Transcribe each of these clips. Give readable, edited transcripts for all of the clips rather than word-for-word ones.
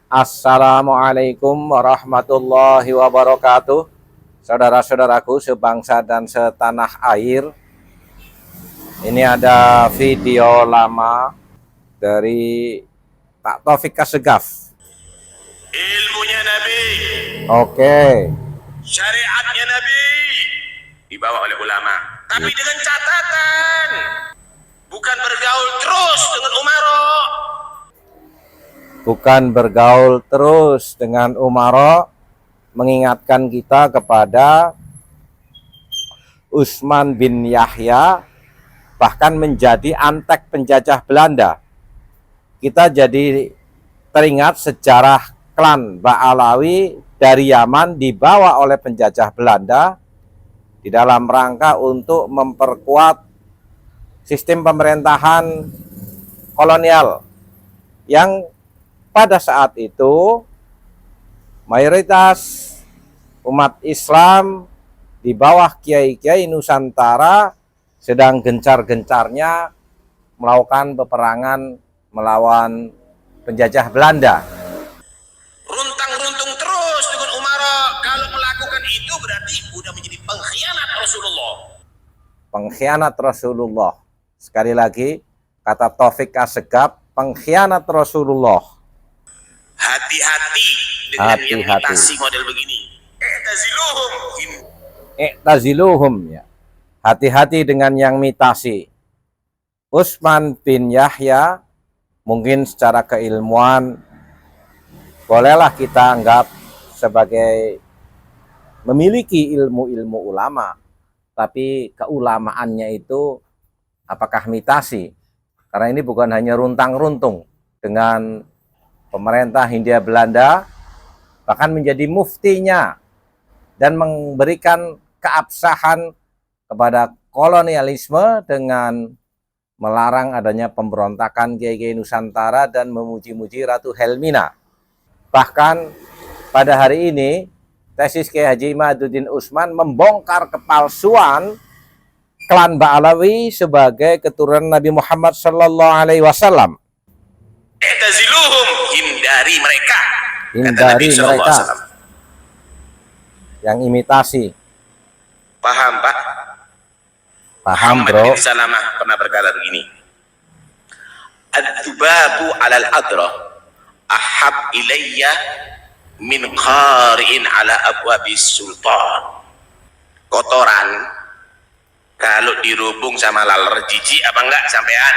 Assalamualaikum warahmatullahi wabarakatuh. Saudara-saudaraku sebangsa dan setanah air. Ini ada video lama dari Pak Taufik Assegaf. Ilmunya Nabi, Oke. syariatnya Nabi dibawa oleh ulama, tapi dengan catatan bukan bergaul terus dengan umaro. Bukan bergaul terus dengan umaro, mengingatkan kita kepada Utsman bin Yahya, bahkan menjadi antek penjajah Belanda. Kita jadi teringat sejarah klan Ba'alawi dari Yaman dibawa oleh penjajah Belanda di dalam rangka untuk memperkuat sistem pemerintahan kolonial yang pada saat itu mayoritas umat Islam di bawah kiai-kiai Nusantara sedang gencar-gencarnya melakukan peperangan melawan penjajah Belanda. Runtang-runtung terus dengan umara. Kalau melakukan itu berarti udah menjadi pengkhianat Rasulullah. Pengkhianat Rasulullah. Sekali lagi, kata Taufik Assegaf, pengkhianat Rasulullah. Hati-hati dengan yang imitasi model begini. Taziluhum ya. Hati-hati dengan yang mitasi. Utsman bin Yahya mungkin secara keilmuan bolehlah kita anggap sebagai memiliki ilmu-ilmu ulama, tapi keulamaannya itu apakah mitasi? Karena ini bukan hanya runtang-runtung dengan pemerintah Hindia Belanda, bahkan menjadi muftinya dan memberikan keabsahan kepada kolonialisme dengan melarang adanya pemberontakan kiai-kiai Nusantara dan memuji-muji Ratu Helmina. Bahkan pada hari ini tesis Kiai Haji Imaduddin Utsman membongkar kepalsuan klan Ba'alawi sebagai keturunan Nabi Muhammad SAW. Taziluhum, hindari mereka. Hindari mereka yang imitasi. Paham Pak? Paham Muhammad bro. bin Salamah pernah berkata begini, ad-dubabu alal adra ahab ilayya min qari'in ala abwabis sultan. Kotoran kalau dirubung sama laler, jijik apa enggak sampean?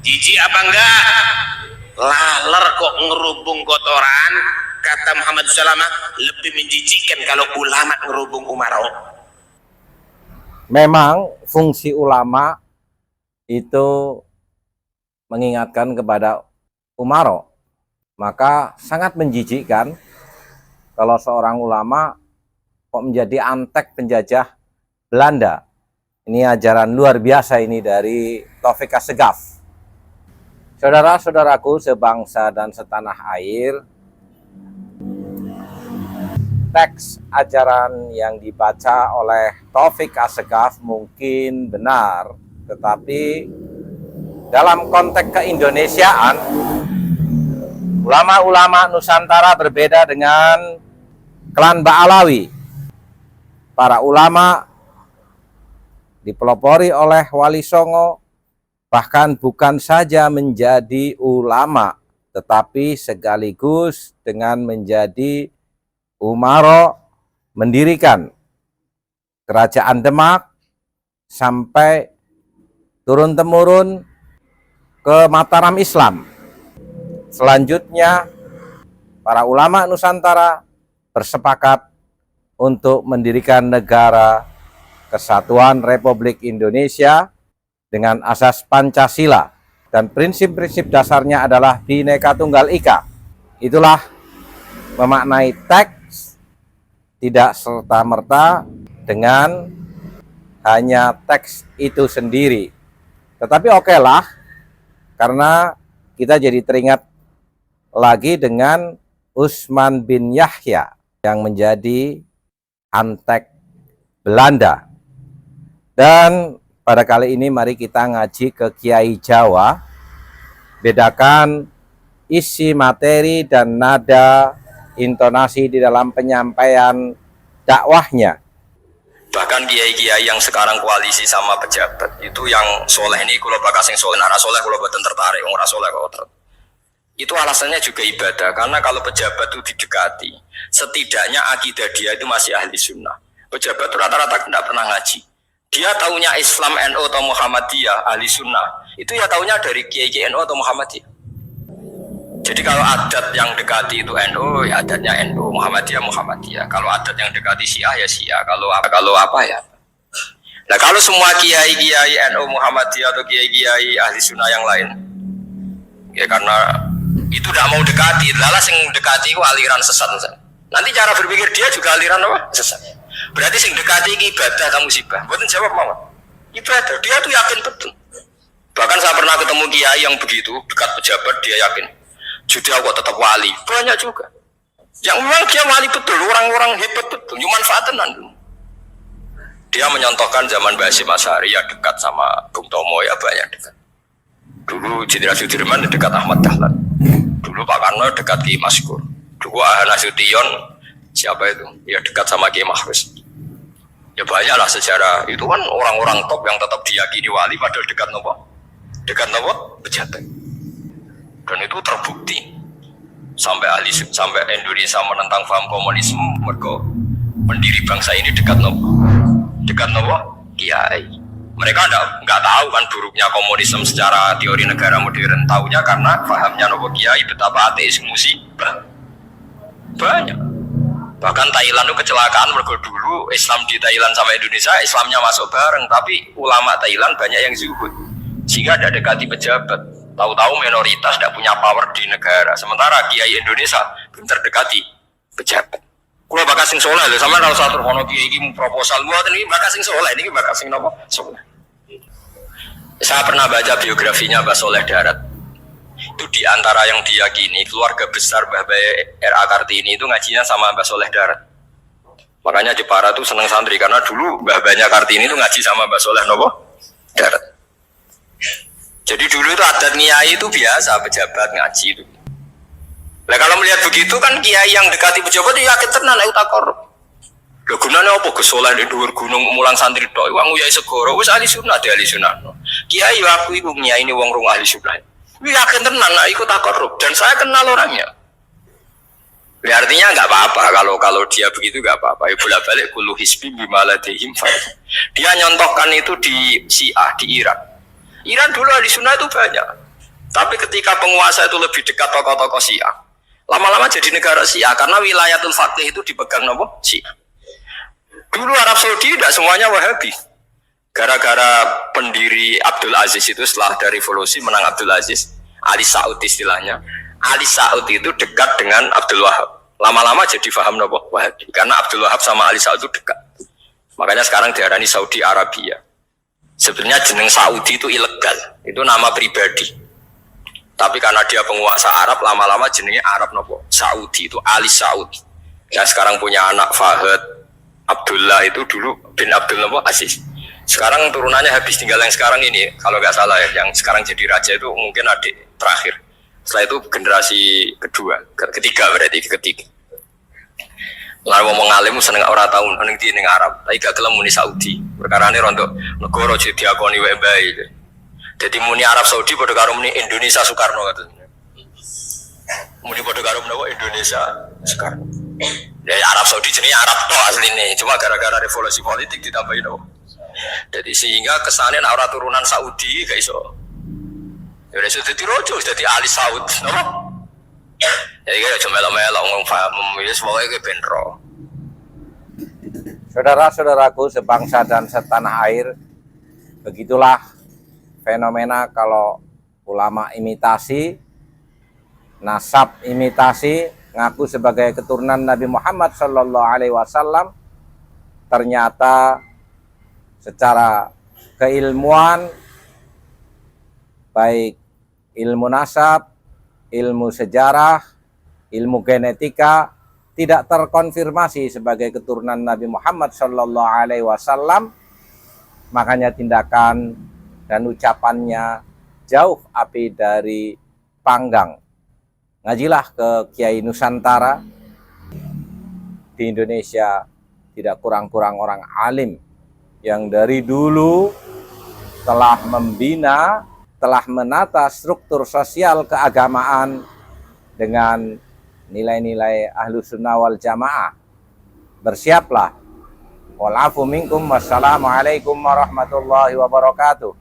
Jijik apa enggak? Laler kok ngerubung kotoran, kata Muhammad Salamah, lebih menjijikkan kalau ulama ngerubung umaro. Memang fungsi ulama itu mengingatkan kepada umaro. Maka sangat menjijikkan kalau seorang ulama kok menjadi antek penjajah Belanda. Ini ajaran luar biasa ini dari Taufik Assegaf. Saudara-saudaraku sebangsa dan setanah air, teks ajaran yang dibaca oleh Taufik Assegaf mungkin benar, tetapi dalam konteks keindonesiaan, ulama-ulama Nusantara berbeda dengan klan Ba'alawi. Para ulama dipelopori oleh Wali Songo, bahkan bukan saja menjadi ulama, tetapi sekaligus dengan menjadi umaro, mendirikan kerajaan Demak sampai turun-temurun ke Mataram Islam. Selanjutnya, para ulama Nusantara bersepakat untuk mendirikan negara Kesatuan Republik Indonesia dengan asas Pancasila, dan prinsip-prinsip dasarnya adalah Bhinneka Tunggal Ika. Itulah memaknai teks tidak serta-merta dengan hanya teks itu sendiri. Tetapi okelah, karena kita jadi teringat lagi dengan Utsman bin Yahya yang menjadi antek Belanda. Dan pada kali ini mari kita ngaji ke Kiai Jawa. Bedakan isi materi dan nada intonasi di dalam penyampaian dakwahnya. Bahkan kiai-kiai yang sekarang koalisi sama pejabat itu yang soleh ini kalau bakal sing soleh, arah soleh kalau buatan tertarik, orang soleh kok itu alasannya juga ibadah, karena kalau pejabat itu didekati, setidaknya akidah dia itu masih ahli sunnah. Pejabat itu rata-rata tidak pernah ngaji, dia taunya Islam NU atau Muhammadiyah ahli sunnah, itu ya taunya dari kiai-kiai NU atau Muhammadiyah. Jadi kalau adat yang dekati itu NU, ya adatnya NU, Muhammadiyah, Muhammadiyah. Kalau adat yang dekati Syiah, ya Syiah. Kalau apa ya. Nah kalau semua kiai-kiai NU, Muhammadiyah atau kiai-kiai ahli sunnah yang lain, ya karena itu tidak mau dekati, lalu sing dekati itu aliran sesat. Nanti cara berpikir dia juga aliran apa? Sesat. Berarti sing dekati ini ibadah atau musibah? Bukan jawab mama. Ibadah, dia tuh yakin betul. Bahkan saya pernah ketemu kiai yang begitu, dekat pejabat, dia yakin. Jadi aku tetap wali, banyak juga. Yang memang dia wali betul, orang-orang hebat betul, manfaatan nanti. Dia menyontohkan zaman Mbah Hasyim Asy'ari ya dekat sama Bung Tomo ya banyak dekat. Dulu Jenderal Sudirman dekat Ahmad Dahlan. Dulu Pak Karno dekat Ki Maskur. Dulu Ahmad Nasution siapa itu? Ya dekat sama Ki Mahrus. Ya banyaklah sejarah itu kan orang-orang top yang tetap diyakini wali padahal dekat nopo? Dekat nopo? Pejabat. Dan itu terbukti sampai Indonesia menentang paham komunisme, mergo pendiri bangsa ini dekat nopo kiai. Mereka nggak tahu kan buruknya komunisme secara teori negara modern, tahunya karena pahamnya nopo kiai betapa ateis musibah banyak. Bahkan Thailand itu kecelakaan mergo dulu Islam di Thailand sama Indonesia Islamnya masuk bareng, tapi ulama Thailand banyak yang zuhud sehingga ada dekati pejabat. Tahu-tahu minoritas tidak punya power di negara, sementara kiai Indonesia belum terdekati pejabat. Kalau bakal sing soleh, sama kalau satu kono kiai ini proposal buat ini bakal sing soleh, ini bakal sing nopo soleh. Saya pernah baca biografinya Mbah Soleh Darat. Itu diantara yang diyakini keluarga besar Mbah Bae R.A. Kartini itu ngajinya sama Mbah Soleh Darat. Makanya Jepara tuh seneng santri karena dulu Mbah Banyak Kartini itu ngaji sama Mbah Soleh nopo Darat. Jadi dulu itu adat kiai itu biasa pejabat ngaji itu. Nah kalau melihat begitu kan kiai yang dekati pejabat itu yakin tenan nek utak korup. Lho gunane apa Gus Soleh di dhuwur gunung mulang santri tok wong uyai segoro wis ahli sunnah de ahli sunnah. Kiai aku iku nyaini wong rong ahli sunnah. Kuwi yakin tenan nek iku tak korup dan saya kenal orangnya. Ya, artinya nggak apa-apa kalau dia begitu nggak apa-apa. Ya bolak-balik kullu hisbi bima ladehim. Dia nyontohkan itu di Syiah di Irak. Iran dulu ahli sunnah itu banyak, tapi ketika penguasa itu lebih dekat tokoh-tokoh Syiah, lama-lama jadi negara Syiah karena wilayatul faqih itu dipegang nopo Syiah. Dulu Arab Saudi tidak semuanya Wahabi, gara-gara pendiri Abdul Aziz itu setelah dari revolusi menang Abdul Aziz, Ali Saud istilahnya, Ali Saud itu dekat dengan Abdul Wahab, lama-lama jadi paham nopo Wahabi karena Abdul Wahab sama Ali Saud itu dekat, makanya sekarang diarani Saudi Arabia. Sebenarnya jeneng Saudi itu ilegal, itu nama pribadi. Tapi karena dia penguasa Arab, lama-lama jenengnya Arab nopo Saudi itu Ali Saud. Yang sekarang punya anak Fahad Abdullah itu dulu bin Abdul nopo Aziz. Sekarang turunannya habis tinggal yang sekarang ini, kalau nggak salah ya, yang sekarang jadi raja itu mungkin adik terakhir. Setelah itu generasi ketiga berarti ketiga. Lalu ngomong alim seneng ora tau ning di ning Arab, tapi gak gelem muni Saudi. Perkarane rontok negara jadi diakoni wae bae. Dadi muni Arab Saudi padha karo muni Indonesia Soekarno katanya. Muni padha karo menawa Indonesia Soekarno. Ya Arab Saudi jenenge Arab tok asline, cuma gara-gara revolusi politik ditambahin opo. Jadi sehingga kesane nek ora turunan Saudi gak iso. Ya wis dadi rojo, dadi ahli Saud, no? Jadi kayak cuma melo-melo ngomong paham, wis pokoke ben ro. Saudara-saudaraku sebangsa dan setanah air, begitulah fenomena kalau ulama imitasi, nasab imitasi, ngaku sebagai keturunan Nabi Muhammad SAW, ternyata secara keilmuan, baik ilmu nasab, ilmu sejarah, ilmu genetika tidak terkonfirmasi sebagai keturunan Nabi Muhammad SAW, makanya tindakan dan ucapannya jauh api dari panggang. Ngajilah ke Kiai Nusantara. Di Indonesia tidak kurang-kurang orang alim yang dari dulu telah membina, telah menata struktur sosial keagamaan dengan nilai-nilai Ahlus Sunnah wal Jamaah. Bersiaplah. Wal afu minkum, wassalamualaikum warahmatullahi wabarakatuh.